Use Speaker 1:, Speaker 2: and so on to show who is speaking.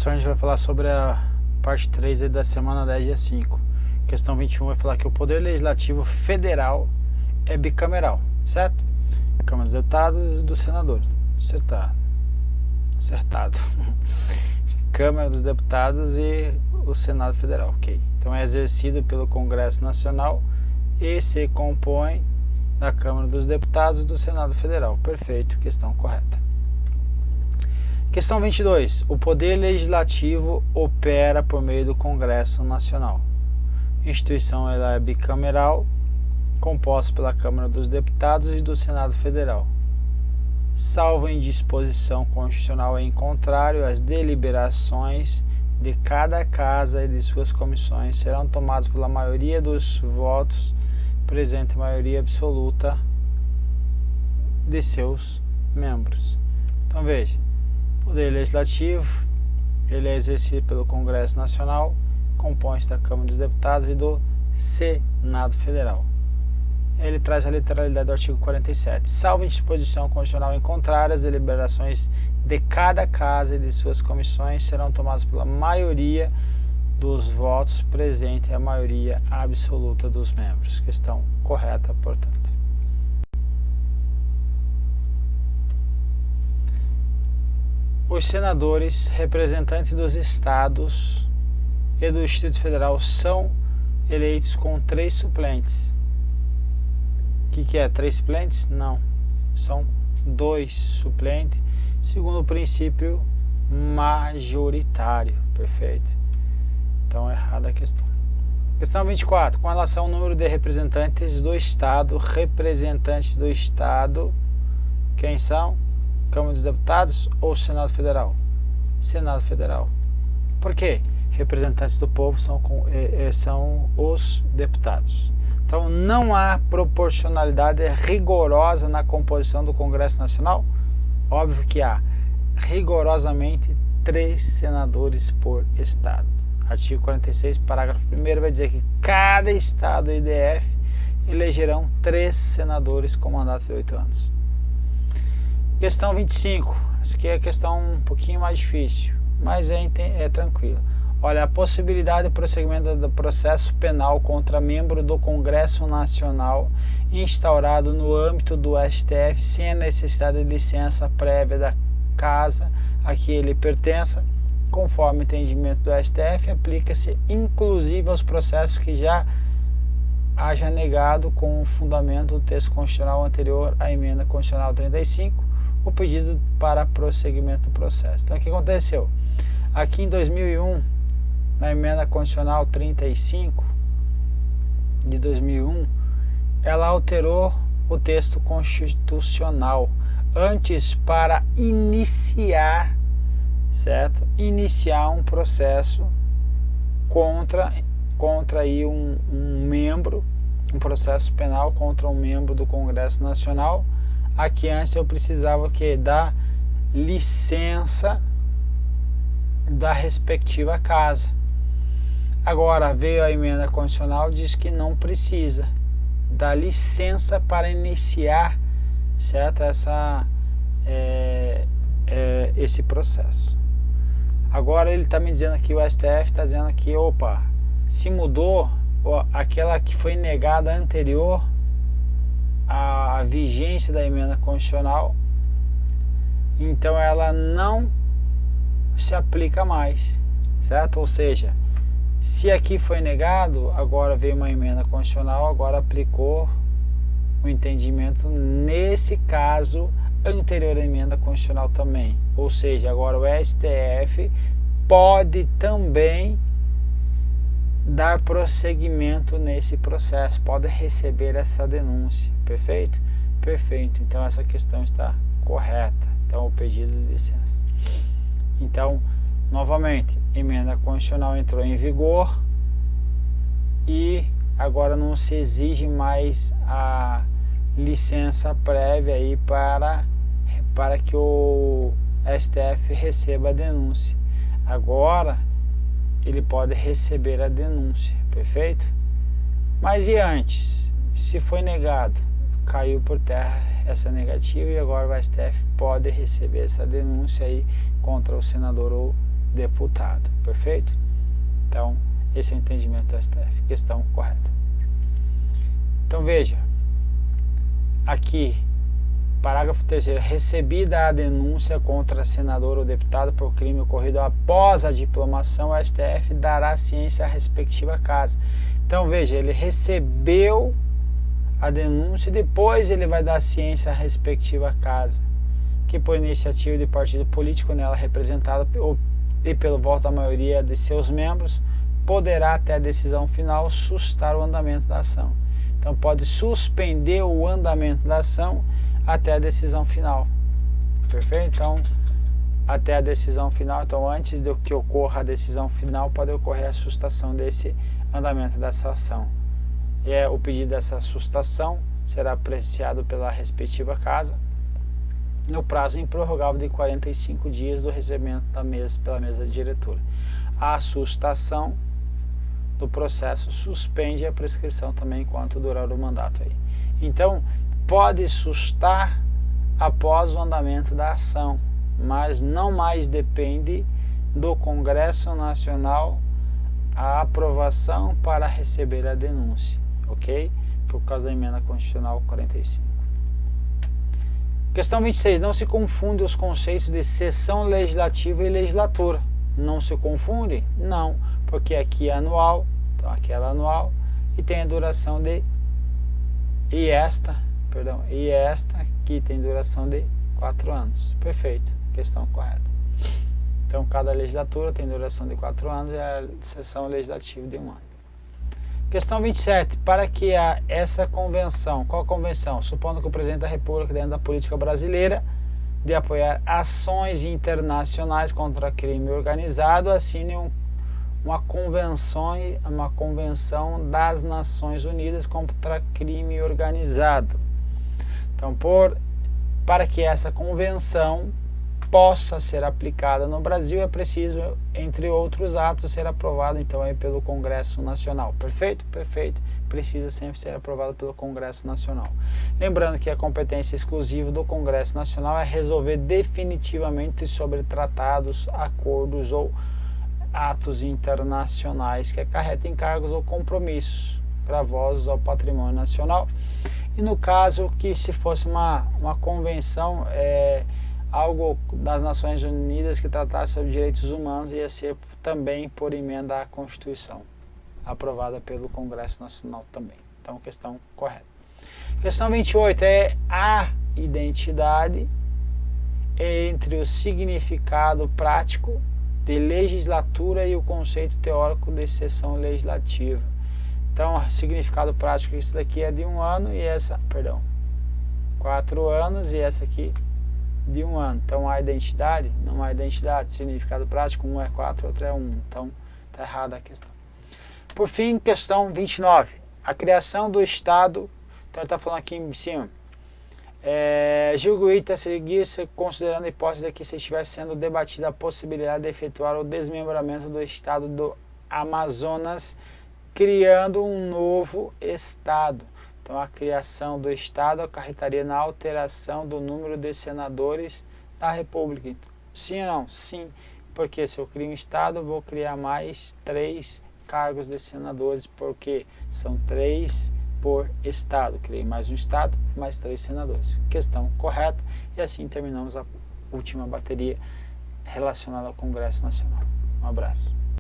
Speaker 1: questão a gente vai falar sobre a parte 3 aí da semana 10, dia 5. Questão 21 vai falar que o Poder Legislativo Federal é bicameral, certo? Câmara dos Deputados e do Senador. Acertado. Câmara dos Deputados e o Senado Federal, ok. Então é exercido pelo Congresso Nacional e se compõe da Câmara dos Deputados e do Senado Federal. Perfeito, questão correta. Questão 22. O Poder Legislativo opera por meio do Congresso Nacional. A instituição ela é bicameral, composta pela Câmara dos Deputados e do Senado Federal. Salvo indisposição constitucional em contrário, as deliberações de cada casa e de suas comissões serão tomadas pela maioria dos votos presente, maioria absoluta de seus membros. Então veja, o Poder Legislativo ele é exercido pelo Congresso Nacional, compõe-se da Câmara dos Deputados e do Senado Federal. Ele traz a literalidade do artigo 47. Salvo disposição constitucional em contrário, as deliberações de cada casa e de suas comissões serão tomadas pela maioria dos votos presente, a maioria absoluta dos membros. Questão correta, portanto. Os senadores, representantes dos estados e do Distrito Federal são eleitos com 3 suplentes. O que é 3 suplentes? Não, são 2 suplentes, segundo o princípio majoritário. Perfeito. Então, errada a questão. Questão 24. Com relação ao número de representantes do Estado, quem são? Câmara dos Deputados ou Senado Federal? Senado Federal. Por quê? Representantes do povo são os deputados. Então, não há proporcionalidade rigorosa na composição do Congresso Nacional? Óbvio que há. Rigorosamente, 3 senadores por Estado. Artigo 46, parágrafo 1º, vai dizer que cada Estado e IDF elegerão 3 senadores com mandato de 8 anos. Questão 25. Essa aqui é a questão um pouquinho mais difícil, mas é tranquila. Olha, a possibilidade de prosseguimento do processo penal contra membro do Congresso Nacional instaurado no âmbito do STF sem a necessidade de licença prévia da casa a que ele pertença, conforme o entendimento do STF, aplica-se inclusive aos processos que já haja negado com o fundamento do texto constitucional anterior à emenda constitucional 35, o pedido para prosseguimento do processo. Então, o que aconteceu? Aqui em 2001, na emenda constitucional 35 de 2001, ela alterou o texto constitucional. Antes, para iniciar, certo? Iniciar um processo contra aí um membro, um processo penal contra um membro do Congresso Nacional. Aqui antes eu precisava da licença da respectiva casa. Agora veio a emenda constitucional, diz que não precisa da licença para iniciar, certo? Esse processo. Agora ele está me dizendo aqui, o STF está dizendo aqui, opa, se mudou, aquela que foi negada anterior à vigência da emenda constitucional, então ela não se aplica mais, certo? Ou seja, se aqui foi negado, agora veio uma emenda constitucional, agora aplicou o entendimento nesse caso anterior à emenda constitucional também. Ou seja, agora o STF pode também dar prosseguimento nesse processo, pode receber essa denúncia. Perfeito? Perfeito. Então essa questão está correta. Então o pedido de licença. Então, novamente, emenda constitucional entrou em vigor e agora não se exige mais a licença prévia aí para que o STF receba a denúncia. Agora ele pode receber a denúncia, perfeito? Mas e antes? Se foi negado, caiu por terra essa negativa e agora o STF pode receber essa denúncia aí contra o senador ou deputado. Perfeito? Então, esse é o entendimento do STF. Questão correta. Então, veja. Aqui, parágrafo 3º. Recebida a denúncia contra senador ou deputado por crime ocorrido após a diplomação, o STF dará ciência à respectiva casa. Então, veja, ele recebeu a denúncia e depois ele vai dar ciência à respectiva casa, que por iniciativa de partido político nela representado e pelo voto da maioria de seus membros, poderá até a decisão final sustar o andamento da ação. Então pode suspender o andamento da ação até a decisão final. Perfeito? Então, até a decisão final. Então, antes do que ocorra a decisão final, pode ocorrer a sustação desse andamento dessa ação. E o pedido dessa sustação será apreciado pela respectiva casa no prazo improrrogável de 45 dias do recebimento pela mesa diretora. A sustação do processo suspende a prescrição também enquanto durar o mandato aí. Então, pode sustar após o andamento da ação, mas não mais depende do Congresso Nacional a aprovação para receber a denúncia, ok? Por causa da emenda constitucional 45. Questão 26. Não se confunde os conceitos de sessão legislativa e legislatura. Não se confundem? Não, porque aqui é anual, então aqui é anual, e tem a duração de... E esta aqui tem duração de 4 anos. Perfeito, questão correta. Então, cada legislatura tem duração de 4 anos e a sessão legislativa de 1 ano. Questão 27. Para que essa convenção, qual a convenção? Supondo que o presidente da República, dentro da política brasileira, de apoiar ações internacionais contra crime organizado, assine uma convenção das Nações Unidas contra crime organizado. Então, para que essa convenção possa ser aplicada no Brasil, é preciso, entre outros atos, ser aprovado então aí pelo Congresso Nacional. Perfeito? Perfeito. Precisa sempre ser aprovado pelo Congresso Nacional. Lembrando que a competência exclusiva do Congresso Nacional é resolver definitivamente sobre tratados, acordos ou atos internacionais que acarretem encargos ou compromissos gravosos ao patrimônio nacional. E no caso que se fosse uma convenção, algo das Nações Unidas que tratasse sobre direitos humanos, ia ser também por emenda à Constituição, aprovada pelo Congresso Nacional também. Então, questão correta. Questão 28 é a identidade entre o significado prático de legislatura e o conceito teórico de sessão legislativa. Então, significado prático, isso daqui é de 1 ano e essa, 4 anos e essa aqui de 1 ano. Então, há identidade? Não há identidade. Significado prático, um é 4, outro é 1. Então, está errada a questão. Por fim, questão 29. A criação do Estado, então ele está falando aqui em cima, julgo a seguir-se considerando a hipótese de que se estivesse sendo debatida a possibilidade de efetuar o desmembramento do Estado do Amazonas, criando um novo Estado. Então, a criação do Estado acarretaria na alteração do número de senadores da República. Então, sim ou não? Sim, porque se eu crio um Estado, eu vou criar mais 3 cargos de senadores, porque são 3 por Estado. Criei mais um Estado, mais 3 senadores. Questão correta. E assim terminamos a última bateria relacionada ao Congresso Nacional. Um abraço.